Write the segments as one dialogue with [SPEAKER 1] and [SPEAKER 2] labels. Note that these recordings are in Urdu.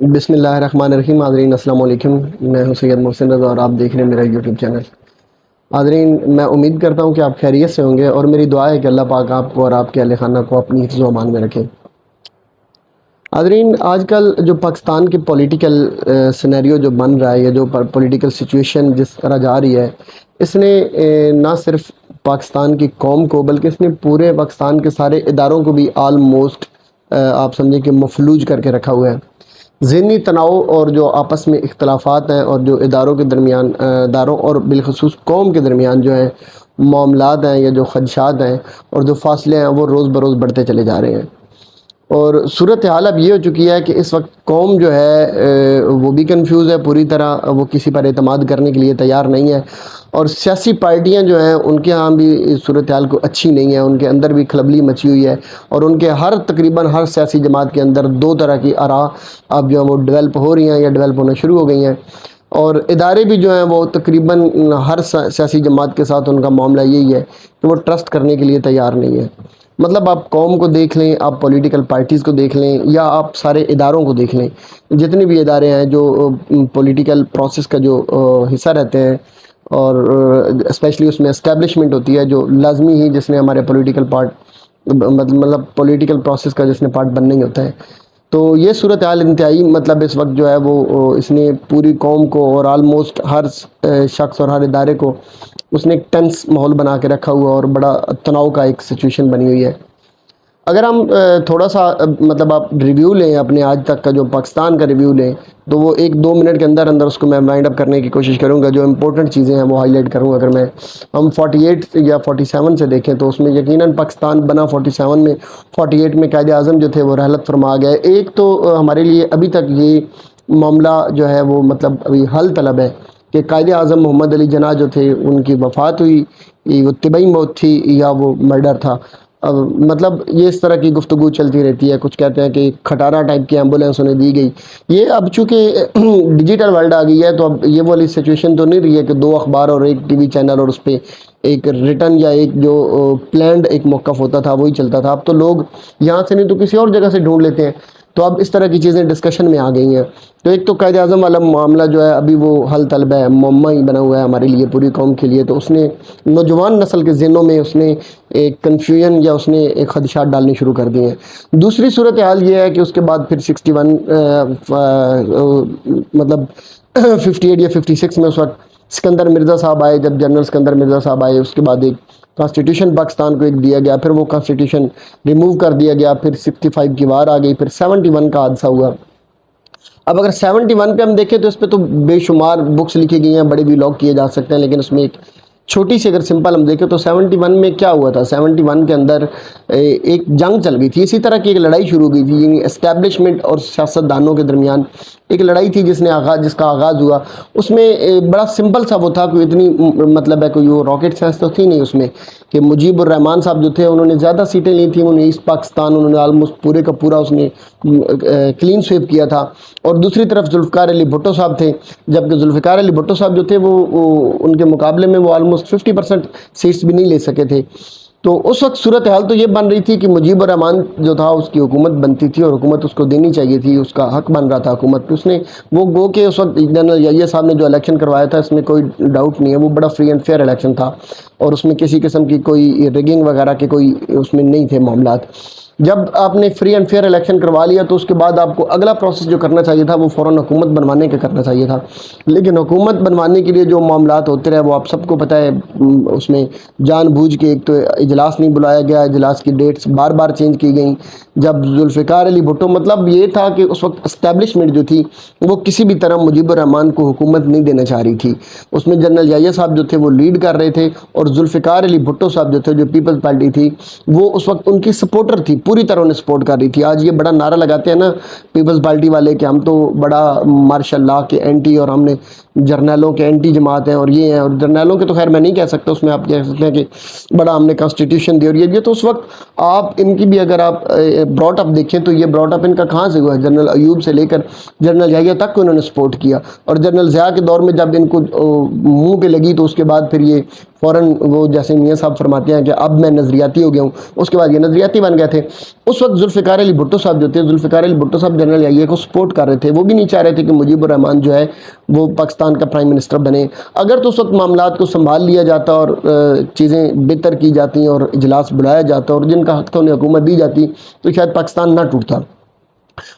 [SPEAKER 1] بسم اللہ الرحمن الرحیم۔ حاضرین السلام علیکم، میں ہوں سید محسن رضا اور آپ دیکھ رہے ہیں میرا یوٹیوب چینل۔ حاضرین، میں امید کرتا ہوں کہ آپ خیریت سے ہوں گے اور میری دعا ہے کہ اللہ پاک آپ کو اور آپ کے اہل خانہ کو اپنی حفظ و امان میں رکھے۔ حاضرین، آج کل جو پاکستان کے پولیٹیکل سینیریو جو بن رہا ہے یا جو پولیٹیکل سچویشن جس طرح جا رہی ہے، اس نے نہ صرف پاکستان کی قوم کو بلکہ اس نے پورے پاکستان کے سارے اداروں کو بھی آلموسٹ آپ سمجھیں کہ مفلوج کر کے رکھا ہوا ہے۔ ذہنی تناؤ اور جو آپس میں اختلافات ہیں اور جو اداروں کے درمیان اداروں اور بالخصوص قوم کے درمیان جو ہیں معاملات ہیں یا جو خدشات ہیں اور جو فاصلے ہیں وہ روز بروز بڑھتے چلے جا رہے ہیں۔ اور صورتحال اب یہ ہو چکی ہے کہ اس وقت قوم جو ہے وہ بھی کنفیوز ہے پوری طرح، وہ کسی پر اعتماد کرنے کے لیے تیار نہیں ہے، اور سیاسی پارٹیاں جو ہیں ان کے ہاں بھی صورتحال کو اچھی نہیں ہے، ان کے اندر بھی کھلبلی مچی ہوئی ہے، اور ان کے تقریباً ہر سیاسی جماعت کے اندر دو طرح کی آراء اب جو ہیں وہ ڈیولپ ہو رہی ہیں یا ڈیولپ ہونا شروع ہو گئی ہیں، اور ادارے بھی جو ہیں وہ تقریباً ہر سیاسی جماعت کے ساتھ ان کا معاملہ یہی ہے کہ وہ ٹرسٹ کرنے کے لیے تیار نہیں ہے۔ مطلب آپ قوم کو دیکھ لیں، آپ پولیٹیکل پارٹیز کو دیکھ لیں، یا آپ سارے اداروں کو دیکھ لیں، جتنے بھی ادارے ہیں جو پولیٹیکل پروسیس کا جو حصہ رہتے ہیں، اور اسپیشلی اس میں اسٹیبلشمنٹ ہوتی ہے جو لازمی ہی جس نے ہمارے پولیٹیکل پارٹ مطلب پولیٹیکل پروسیس کا جس نے پارٹ بننا ہی ہوتا ہے، تو یہ صورتحال انتہائی مطلب اس وقت جو ہے وہ اس نے پوری قوم کو اور آلموسٹ ہر شخص اور ہر ادارے کو اس نے ایک ٹینس ماحول بنا کے رکھا ہوا اور بڑا تناؤ کا ایک سچویشن بنی ہوئی ہے۔ اگر ہم تھوڑا سا مطلب آپ ریویو لیں اپنے آج تک کا جو پاکستان کا ریویو لیں، تو وہ 1-2 منٹ کے اندر اندر اس کو میں وائنڈ اپ کرنے کی کوشش کروں گا۔ جو امپورٹنٹ چیزیں ہیں وہ ہائی لائٹ کروں گا۔ اگر میں ہم 48 یا 47 سے دیکھیں تو اس میں یقیناً پاکستان بنا 47 میں، 48 میں قائد اعظم جو تھے وہ رحلت فرما گئے۔ ایک تو ہمارے لیے ابھی تک یہ معاملہ جو ہے وہ مطلب ابھی حل طلب ہے کہ قائد اعظم محمد علی جناح جو تھے ان کی وفات ہوئی، وہ طبعی موت تھی یا وہ مرڈر تھا۔ اب مطلب یہ اس طرح کی گفتگو چلتی رہتی ہے، کچھ کہتے ہیں کہ کھٹارا ٹائپ کی ایمبولینس انہیں دی گئی۔ یہ اب چونکہ ڈیجیٹل ورلڈ آ گئی ہے تو اب یہ والی سچویشن تو نہیں رہی ہے کہ 2 اخبار اور 1 ٹی وی چینل اور اس پہ ایک ریٹن یا ایک جو پلانڈ ایک موقف ہوتا تھا وہی چلتا تھا۔ اب تو لوگ یہاں سے نہیں تو کسی اور جگہ سے ڈھونڈ لیتے ہیں، تو اب اس طرح کی چیزیں ڈسکشن میں آ گئی ہیں۔ تو ایک تو قائد اعظم والا معاملہ جو ہے ابھی وہ حل طلب ہے، معمہ ہی بنا ہوا ہے ہمارے لیے، پوری قوم کے لیے۔ تو اس نے نوجوان نسل کے ذہنوں میں اس نے ایک کنفیوژن یا اس نے ایک خدشات ڈالنے شروع کر دیے ہیں۔ دوسری صورتحال یہ ہے کہ اس کے بعد پھر 61 مطلب 58 یا 56 میں اس وقت سکندر مرزا صاحب آئے، جب جنرل سکندر مرزا صاحب آئے اس کے بعد ایک کانسٹیٹیوشن پاکستان کو ایک دیا گیا، پھر وہ کانسٹیٹیوشن ریموو کر دیا گیا، پھر 65 کی وار آ گئی، پھر 71 کا حادثہ ہوا۔ اب اگر 71 پہ ہم دیکھیں تو اس پہ تو بے شمار بکس لکھی گئی ہیں، بڑے ولاگ کیے جا سکتے ہیں، لیکن اس میں ایک چھوٹی سی اگر سمپل ہم دیکھیں تو 71 میں کیا ہوا تھا؟ 71 کے اندر ایک جنگ چل گئی تھی، اسی طرح کی ایک لڑائی شروع ہوئی تھی، یعنی اسٹیبلشمنٹ اور سیاستدانوں کے درمیان ایک لڑائی تھی جس کا آغاز ہوا۔ اس میں بڑا سمپل سا وہ تھا، کوئی اتنی مطلب ہے کوئی وہ راکٹ سائنس تو تھی نہیں اس میں، کہ مجیب الرحمان صاحب جو تھے انہوں نے زیادہ سیٹیں لی تھیں، انہوں نے ایسٹ پاکستان انہوں نے آلموسٹ پورے کا پورا اس نے کلین سویپ کیا تھا، اور دوسری طرف ذوالفقار علی بھٹو صاحب تھے، جبکہ ذوالفقار علی بھٹو صاحب جو تھے وہ ان کے مقابلے میں وہ آلموسٹ 50% سیٹس بھی نہیں لے سکے تھے۔ تو اس وقت صورتحال تو یہ بن رہی تھی کہ مجیب الرحمان جو تھا اس کی حکومت بنتی تھی اور حکومت اس کو دینی چاہیے تھی، اس کا حق بن رہا تھا حکومت پہ۔ اس نے وہ گو کہ اس وقت جنرل یحییٰ صاحب نے جو الیکشن کروایا تھا اس میں کوئی ڈاؤٹ نہیں ہے، وہ بڑا فری اینڈ فیئر الیکشن تھا، اور اس میں کسی قسم کی کوئی ریگنگ وغیرہ کے کوئی اس میں نہیں تھے معاملات۔ جب آپ نے فری اینڈ فیئر الیکشن کروا لیا تو اس کے بعد آپ کو اگلا پروسیس جو کرنا چاہیے تھا وہ فوراً حکومت بنوانے کا کرنا چاہیے تھا، لیکن حکومت بنوانے کے لیے جو معاملات ہوتے رہے وہ آپ سب کو پتہ ہے۔ اس میں جان بوجھ کے ایک تو اجلاس نہیں بلایا گیا، اجلاس کی ڈیٹس بار بار چینج کی گئیں۔ جب ذوالفقار علی بھٹو مطلب یہ تھا کہ اس وقت اسٹیبلشمنٹ جو تھی وہ کسی بھی طرح مجیب الرحمان کو حکومت نہیں دینا چاہ رہی تھی، اس میں جنرل یحییٰ صاحب جو تھے وہ لیڈ کر رہے تھے، اور ذوالفقار علی بھٹو صاحب جو تھے جو پیپلز پارٹی تھی وہ اس وقت ان کی سپورٹر تھی، پوری طرح انہیں سپورٹ کر رہی تھی۔ آج یہ بڑا نعرہ لگاتے ہیں نا پیپلز پارٹی والے کہ ہم تو بڑا ماشاء اللہ کے اینٹی، اور ہم نے جرنیلوں کے اینٹی جماعت ہیں اور یہ ہیں، اور جرنیلوں کے تو خیر میں نہیں کہہ سکتا، اس میں آپ کہہ سکتے ہیں کہ بڑا ہم نے کانسٹیٹیوشن دی، اور یہ تو اس وقت آپ ان کی بھی اگر آپ براٹ اپ دیکھیں تو یہ براٹ اپ ان کا کہاں سے ہوا ہے؟ جنرل ایوب سے لے کر جنرل یحییٰ تک کو انہوں نے سپورٹ کیا، اور جنرل ضیاء کے دور میں جب ان کو منہ پہ لگی تو اس کے بعد پھر یہ فوراً وہ جیسے میاں صاحب فرماتے ہیں کہ اب میں نظریاتی ہو گیا ہوں، اس کے بعد یہ نظریاتی بن گئے تھے۔ اس وقت ذوالفقار علی بھٹو صاحب جو تھے، ذوالفقار علی بھٹو صاحب جنرل AIA کو سپورٹ کر رہے تھے، وہ بھی نہیں چاہ رہے تھے کہ مجیب الرحمان جو ہے وہ پاکستان کا پرائم منسٹر بنے۔ اگر تو اس وقت معاملات کو سنبھال لیا جاتا اور چیزیں بہتر کی جاتی اور اجلاس بلایا جاتا اور جن کا حق تھا انہیں حکومت دی جاتی تو شاید پاکستان نہ ٹوٹتا۔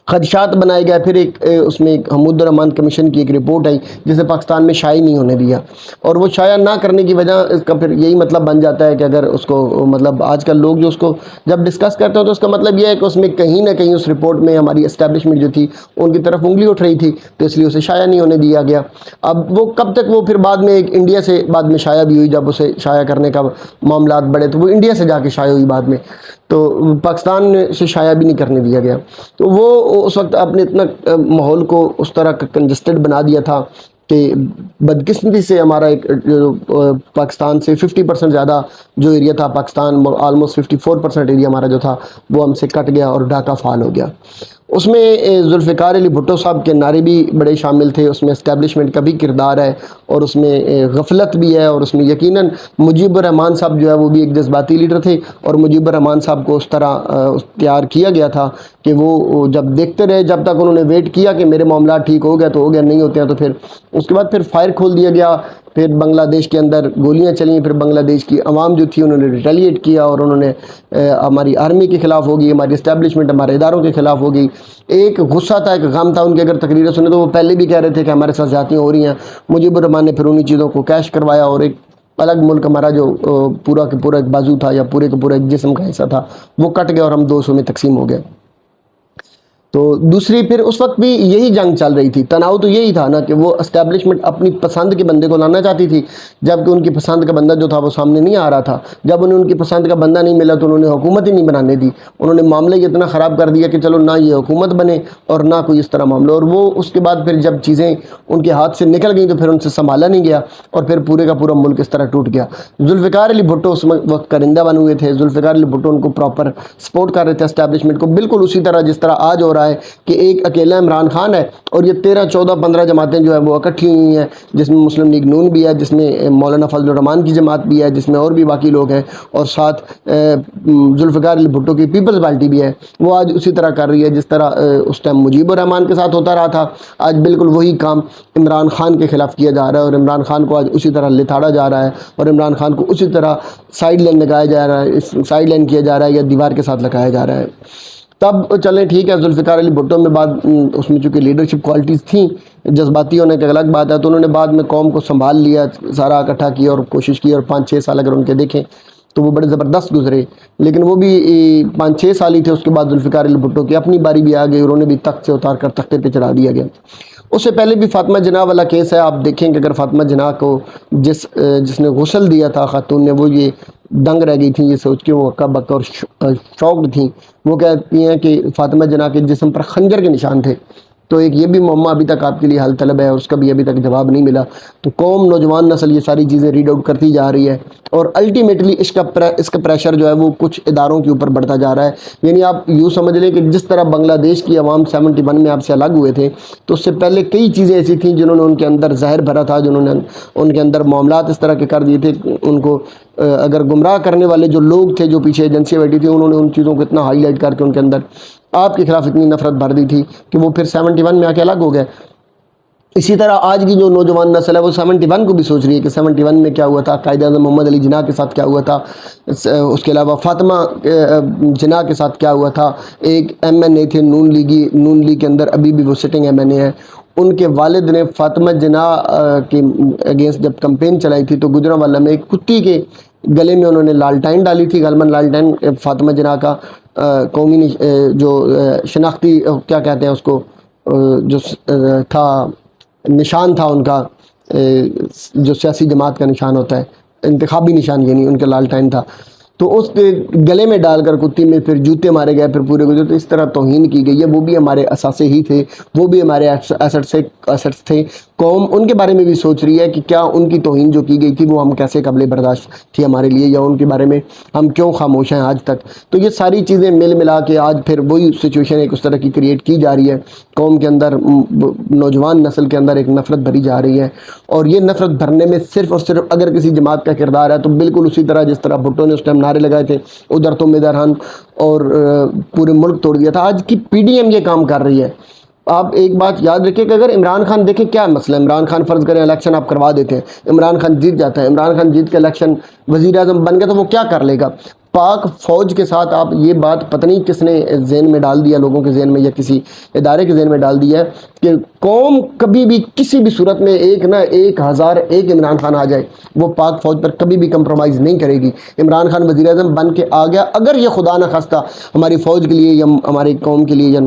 [SPEAKER 1] خدشات بنائے گئے، پھر اس میں ایک حمود الرحمان کمیشن کی ایک رپورٹ آئی جسے پاکستان میں شائع نہیں ہونے دیا، اور وہ شائع نہ کرنے کی وجہ اس کا پھر یہی مطلب بن جاتا ہے کہ اگر اس کو مطلب آج کل لوگ جو اس کو جب ڈسکس کرتے ہیں تو اس کا مطلب یہ ہے کہ اس میں کہیں نہ کہیں اس رپورٹ میں ہماری اسٹیبلشمنٹ جو تھی ان کی طرف انگلی اٹھ رہی تھی، تو اس لیے اسے شائع نہیں ہونے دیا گیا۔ اب وہ کب تک، وہ پھر بعد میں ایک انڈیا سے بعد میں شائع بھی ہوئی، جب اسے شائع کرنے کا معاملات بڑھے تو وہ انڈیا سے جا کے شائع ہوئی بعد میں، تو پاکستان سے شائع بھی نہیں کرنے دیا گیا۔ تو وہ اس وقت آپ نے اتنا ماحول کو اس طرح کنجسٹڈ بنا دیا تھا کہ بدقسمتی سے ہمارا ایک پاکستان سے 50% زیادہ جو ایریا تھا، پاکستان آلموسٹ 54% ایریا ہمارا جو تھا وہ ہم سے کٹ گیا اور ڈھاکہ فعال ہو گیا۔ اس میں ذوالفقار علی بھٹو صاحب کے نعرے بھی بڑے شامل تھے، اس میں اسٹیبلشمنٹ کا بھی کردار ہے اور اس میں غفلت بھی ہے، اور اس میں یقیناً مجیب الرحمان صاحب جو ہے وہ بھی ایک جذباتی لیڈر تھے، اور مجیب الرحمان صاحب کو اس طرح تیار کیا گیا تھا کہ وہ جب دیکھتے رہے، جب تک انہوں نے ویٹ کیا کہ میرے معاملات ٹھیک ہو گیا تو ہو گیا، نہیں ہوتے ہیں تو پھر اس کے بعد پھر فائر کھول دیا گیا، پھر بنگلہ دیش کے اندر گولیاں چلیں، پھر بنگلہ دیش کی عوام جو تھی انہوں نے ریٹیلیٹ کیا اور انہوں نے ہماری آرمی کے خلاف ہو گئی، ہماری اسٹیبلشمنٹ ہمارے اداروں کے خلاف ہو گئی۔ ایک غصہ تھا، ایک غم تھا، ان کی اگر تقریریں سنیں تو وہ پہلے بھی کہہ رہے تھے کہ ہمارے ساتھ زیادتیاں ہو رہی ہیں۔ مجیب الرحمان نے پھر انہی چیزوں کو کیش کروایا اور ایک الگ ملک ہمارا جو پورا کا پورا ایک بازو تھا یا پورے کا پورا ایک جسم کا حصہ تھا وہ کٹ گیا اور ہم 2 حصوں میں تقسیم ہو گئے۔ تو دوسری پھر اس وقت بھی یہی جنگ چل رہی تھی، تناؤ تو یہی تھا نا کہ وہ اسٹیبلشمنٹ اپنی پسند کے بندے کو لانا چاہتی تھی، جبکہ ان کی پسند کا بندہ جو تھا وہ سامنے نہیں آ رہا تھا۔ جب انہیں ان کی پسند کا بندہ نہیں ملا تو انہوں نے حکومت ہی نہیں بنانے دی، انہوں نے معاملے یہ اتنا خراب کر دیا کہ چلو نہ یہ حکومت بنے اور نہ کوئی اس طرح معاملہ، اور وہ اس کے بعد پھر جب چیزیں ان کے ہاتھ سے نکل گئیں تو پھر ان سے سنبھالا نہیں گیا اور پھر پورے کا پورا ملک اس طرح ٹوٹ گیا۔ ذوالفقار علی بھٹو اس وقت کرندہ بن ہوئے تھے، ذوالفقار علی بھٹو ان کو پراپر سپورٹ کر رہے تھے اسٹیبلشمنٹ کو، بالکل اسی طرح جس طرح آج ہو رہا ہے کہ ایک اکیلا عمران خان ہے اور یہ 13 14 15 جماعتیں جو ہیں وہ اکٹھی ہوئی ہیں، جس میں مسلم لیگ نون بھی ہے، جس میں مولانا فضل الرحمان کی جماعت بھی ہے، جس میں اور بھی باقی لوگ ہیں، اور ساتھ ذوالفقار علی بھٹو کی پیپلز پارٹی بھی ہے، وہ آج اسی طرح کر رہی ہے جس طرح اس ٹائم مجیب الرحمان کے ساتھ ہوتا رہا تھا۔ آج بالکل وہی کام عمران خان کے خلاف کیا جا رہا ہے اور عمران خان کو آج اسی طرح لتاڑا جا رہا ہے اور عمران خان کو اسی طرح سائیڈ لائن لگایا جا رہا ہے، سائیڈ لائن کیا جا رہا ہے یا دیوار کے ساتھ لگایا جا رہا ہے۔ تب چلیں ٹھیک ہے، ذوالفقار علی بھٹو میں بعد اس میں چونکہ لیڈرشپ کوالٹیز تھیں، جذباتی ہونے کی الگ بات ہے، تو انہوں نے بعد میں قوم کو سنبھال لیا، سارا اکٹھا کیا اور کوشش کی، اور 5 6 سال اگر ان کے دیکھیں تو وہ بڑے زبردست گزرے، لیکن وہ بھی 5 6 سال ہی تھے۔ اس کے بعد ذوالفقار علی بھٹو کی اپنی باری بھی آ گئی اور انہیں بھی تخت سے اتار کر تختے پہ چڑھا دیا گیا۔ اس سے پہلے بھی فاطمہ جناح والا کیس ہے، آپ دیکھیں کہ اگر فاطمہ جناح کو جس نے غسل دیا تھا خاتون نے، وہ یہ دنگ رہ گئی تھیں یہ سوچ کے، وہ ہکا بکا اور شوقڈ تھیں، وہ کہتی ہیں کہ فاطمہ جناح کے جسم پر خنجر کے نشان تھے۔ تو ایک یہ بھی معمہ ابھی تک آپ کے لیے حل طلب ہے اور اس کا بھی ابھی تک جواب نہیں ملا۔ تو قوم، نوجوان نسل یہ ساری چیزیں ریڈ آؤٹ کرتی جا رہی ہے اور الٹیمیٹلی اس کا پریشر جو ہے وہ کچھ اداروں کے اوپر بڑھتا جا رہا ہے۔ یعنی آپ یوں سمجھ لیں کہ جس طرح بنگلہ دیش کی عوام 71 میں آپ سے الگ ہوئے تھے، تو اس سے پہلے کئی چیزیں ایسی تھیں جنہوں نے ان کے اندر زہر بھرا تھا، جنہوں نے ان کے اندر معاملات اس طرح کے کر دیے تھے، ان کو اگر گمراہ کرنے والے جو لوگ تھے، جو پیچھے ایجنسیاں بیٹھی تھیں، انہوں نے ان چیزوں کو اتنا ہائی لائٹ کر کے ان کے اندر آپ کے خلاف اتنی نفرت بھر دی تھی کہ وہ پھر 71 میں آ کے الگ ہو گئے۔ اسی طرح آج کی جو نوجوان نسل ہے وہ 71 کو بھی سوچ رہی ہے کہ 71 میں کیا ہوا تھا، قائد اعظم محمد علی جناح کے ساتھ کیا ہوا تھا، اس کے علاوہ فاطمہ جناح کے ساتھ کیا ہوا تھا۔ ایک MNA تھے نون لیگ کے اندر، ابھی بھی وہ سٹنگ MNA ہیں، ان کے والد نے فاطمہ جناح کے اگینسٹ جب کمپین چلائی تھی تو گجرانوالہ میں ایک کتی کے گلے میں انہوں نے لالٹائن ڈالی تھی، غالباً لالٹائن فاطمہ جناح کا قومی جو شناختی کیا کہتے ہیں اس کو، جو تھا نشان تھا ان کا، جو سیاسی جماعت کا نشان ہوتا ہے، انتخابی نشان، یعنی ان کا لالٹائن تھا، تو اس کے گلے میں ڈال کر کتی میں پھر جوتے مارے گئے، پھر پورے گزرے، تو اس طرح توہین کی گئی ہے۔ وہ بھی ہمارے اثاثے ہی تھے، وہ بھی ہمارے ایسٹس تھے، قوم ان کے بارے میں بھی سوچ رہی ہے کہ کیا ان کی توہین جو کی گئی تھی وہ ہم کیسے قابل برداشت تھی ہمارے لیے، یا ان کے بارے میں ہم کیوں خاموش ہیں آج تک۔ تو یہ ساری چیزیں مل ملا کے آج پھر وہی سچویشن ایک اس طرح کی کریٹ کی جا رہی ہے، قوم کے اندر، نوجوان نسل کے اندر ایک نفرت بھری جا رہی ہے، اور یہ نفرت بھرنے میں صرف اور صرف اگر کسی جماعت کا کردار ہے تو بالکل اسی طرح جس طرح بھٹو نے اس ٹائم نعرے لگائے تھے ادھر تم ادھر ہم، اور پورے ملک توڑ دیا تھا، آج کی پی ڈی ایم یہ کام کر رہی ہے۔ آپ ایک بات یاد رکھیں کہ اگر عمران خان، دیکھیں کیا مسئلہ ہے، عمران خان فرض کریں الیکشن آپ کروا دیتے ہیں، عمران خان جیت جاتا ہے، عمران خان جیت کے الیکشن وزیر اعظم بن گیا تو وہ کیا کر لے گا؟ پاک فوج کے ساتھ آپ یہ بات پتہ نہیں کس نے ذہن میں ڈال دیا، لوگوں کے ذہن میں یا کسی ادارے کے ذہن میں ڈال دیا ہے کہ قوم کبھی بھی کسی بھی صورت میں ایک نہ ایک ہزار ایک عمران خان آ جائے وہ پاک فوج پر کبھی بھی کمپرومائز نہیں کرے گی۔ عمران خان وزیر اعظم بن کے آ گیا، اگر یہ خدا نہ خواستہ ہماری فوج کے لیے یا ہماری قوم کے لیے یا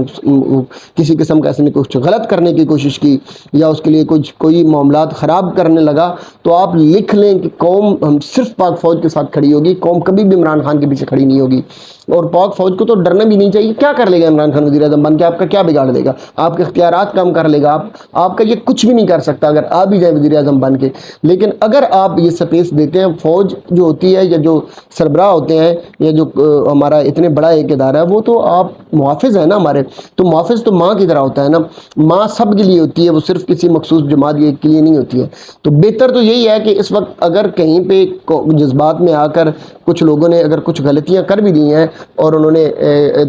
[SPEAKER 1] کسی قسم کا اس نے کچھ غلط کرنے کی کوشش کی یا اس کے لیے کوئی معاملات خراب کرنے لگا، تو آپ لکھ لیں کہ قوم ہم صرف پاک فوج کے ساتھ کھڑی ہوگی، قوم کبھی بھی عمران خان کے پیچھے کھڑی نہیں ہوگی۔ اور پاک فوج کو تو ڈرنا بھی نہیں چاہیے، کیا کر لے گا عمران خان وزیر اعظم بن کے؟ آپ کا کیا بگاڑ دے گا؟ آپ کے اختیارات کم کر لے گا، آپ کا یہ کچھ بھی نہیں کر سکتا اگر آپ بھی جائیں وزیر اعظم بن کے۔ لیکن اگر آپ یہ سپیس دیتے ہیں، فوج جو ہوتی ہے یا جو سربراہ ہوتے ہیں یا جو ہمارا اتنے بڑا ایک ادارہ ہے، وہ تو آپ محافظ ہیں نا ہمارے، تو محافظ تو ماں کی طرح ہوتا ہے نا، ماں سب کے لیے ہوتی ہے، وہ صرف کسی مخصوص جماعت کے لیے نہیں ہوتی ہے۔ تو بہتر تو یہی ہے کہ اس وقت اگر کہیں پہ جذبات میں آ کر کچھ لوگوں نے اگر کچھ غلطیاں کر بھی دی ہیں اور انہوں نے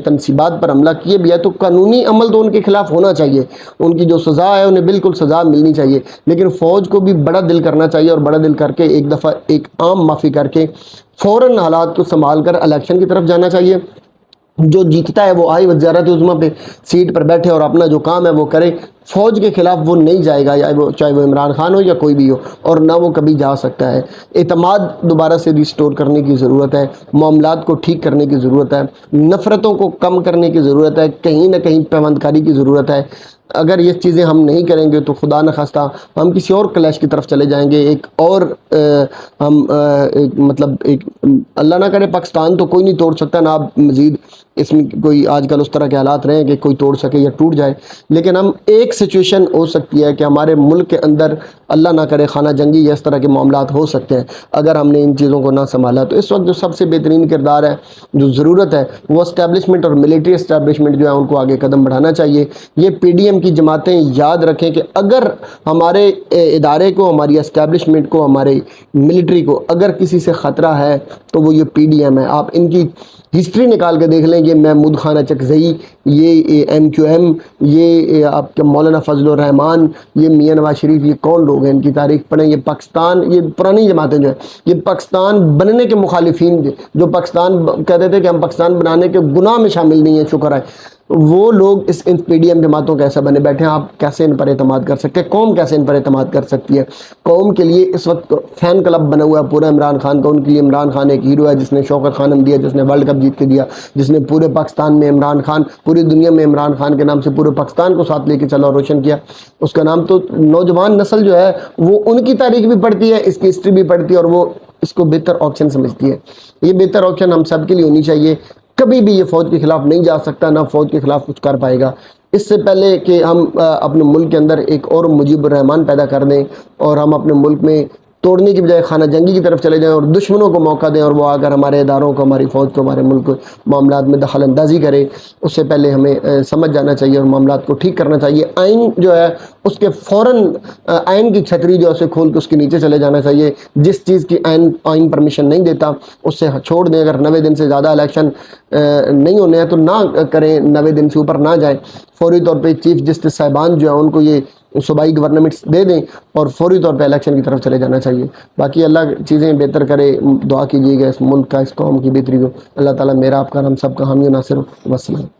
[SPEAKER 1] تنصیبات پر حملہ کیے بھی ہے، تو قانونی عمل تو ان کے خلاف ہونا چاہیے، ان کی جو سزا ہے انہیں بالکل سزا ملنی چاہیے، لیکن فوج کو بھی بڑا دل کرنا چاہیے، اور بڑا دل کر کے ایک دفعہ ایک عام معافی کر کے فوراً حالات کو سنبھال کر الیکشن کی طرف جانا چاہیے۔ جو جیتتا ہے وہ آئی وزارت عظمیٰ پہ سیٹ پر بیٹھے اور اپنا جو کام ہے وہ کرے، فوج کے خلاف وہ نہیں جائے گا، یا چاہے وہ عمران خان ہو یا کوئی بھی ہو، اور نہ وہ کبھی جا سکتا ہے۔ اعتماد دوبارہ سے ریسٹور کرنے کی ضرورت ہے، معاملات کو ٹھیک کرنے کی ضرورت ہے، نفرتوں کو کم کرنے کی ضرورت ہے، کہیں نہ کہیں پیوندکاری کی ضرورت ہے۔ اگر یہ چیزیں ہم نہیں کریں گے تو خدا نہ خواستہ ہم کسی اور کلیش کی طرف چلے جائیں گے، ایک اور مطلب ایک اللہ نہ کرے پاکستان تو کوئی نہیں توڑ سکتا، نہ آپ مزید اس میں کوئی آج کل اس طرح کے حالات رہے ہیں کہ کوئی توڑ سکے یا ٹوٹ جائے، لیکن ہم ایک سچویشن ہو سکتی ہے کہ ہمارے ملک کے اندر اللہ نہ کرے خانہ جنگی یا اس طرح کے معاملات ہو سکتے ہیں اگر ہم نے ان چیزوں کو نہ سنبھالا۔ تو اس وقت جو سب سے بہترین کردار ہے، جو ضرورت ہے، وہ اسٹیبلشمنٹ اور ملٹری اسٹیبلشمنٹ جو ہے ان کو آگے قدم بڑھانا چاہیے۔ یہ پی ڈی ایم کی جماعتیں یاد رکھیں کہ اگر ہمارے ادارے کو، ہماری اسٹیبلشمنٹ کو، ہمارے ملٹری کو اگر کسی سے خطرہ ہے تو وہ یہ پی ڈی ایم ہے۔ آپ ان کی ہسٹری نکال کے دیکھ لیں، یہ محمود خان اچکزئی، یہ ایم کیو ایم، یہ آپ کے مولانا فضل الرحمان، یہ میاں نواز شریف، یہ کون لوگ ہیں؟ ان کی تاریخ پڑھیں۔ یہ پاکستان، یہ پرانی جماعتیں جو ہیں، یہ پاکستان بننے کے مخالفین جو پاکستان کہتے تھے کہ ہم پاکستان بنانے کے گناہ میں شامل نہیں ہیں، شکر ہے، وہ لوگ اس پی ڈی ایم جماعتوں کے ایسا بنے بیٹھے ہیں۔ آپ کیسے ان پر اعتماد کر سکتے ہیں؟ قوم کیسے ان پر اعتماد کر سکتی ہے؟ قوم کے لیے اس وقت فین کلب بنا ہوا ہے پورا عمران خان کا، ان کے لیے عمران خان ایک ہیرو ہے، جس نے شوکت خانم دیا، جس نے ورلڈ کپ جیت کے دیا، جس نے پورے پاکستان میں عمران خان، پوری دنیا میں عمران خان کے نام سے پورے پاکستان کو ساتھ لے کے چلا اور روشن کیا۔ اس کا نام تو نوجوان نسل جو ہے وہ ان کی تاریخ بھی پڑھتی ہے، اس کی ہسٹری بھی پڑھتی ہے، اور وہ اس کو بہتر آپشن سمجھتی ہے۔ یہ بہتر آپشن ہم سب کے لیے ہونی چاہیے۔ کبھی بھی یہ فوج کے خلاف نہیں جا سکتا، نہ فوج کے خلاف کچھ کر پائے گا۔ اس سے پہلے کہ ہم اپنے ملک کے اندر ایک اور مجیب الرحمان پیدا کر دیں اور ہم اپنے ملک میں توڑنے کی بجائے خانہ جنگی کی طرف چلے جائیں اور دشمنوں کو موقع دیں اور وہ آ کر ہمارے اداروں کو، ہماری فوج کو، ہمارے ملک معاملات میں دخل اندازی کرے، اس سے پہلے ہمیں سمجھ جانا چاہیے اور معاملات کو ٹھیک کرنا چاہیے۔ آئین جو ہے اس کے فوراً آئین کی چھتری جو ہے اسے کھول کے اس کے نیچے چلے جانا چاہیے۔ جس چیز کی آئین پرمیشن نہیں دیتا اس سے چھوڑ دیں۔ اگر 90 دن سے زیادہ الیکشن نہیں ہونے ہیں تو نہ کریں، 90 دن سے اوپر نہ جائیں۔ فوری طور پہ چیف جسٹس صاحبان جو ہیں ان کو یہ صوبائی گورنمنٹس دے دیں اور فوری طور پہ الیکشن کی طرف چلے جانا چاہیے۔ باقی اللہ چیزیں بہتر کرے، دعا کیجیے گا اس ملک کا، اس قوم کی بہتری کو۔ اللہ تعالیٰ میرا آپ کا، ہم سب کا حامی و ناصر ہو۔ وسلام۔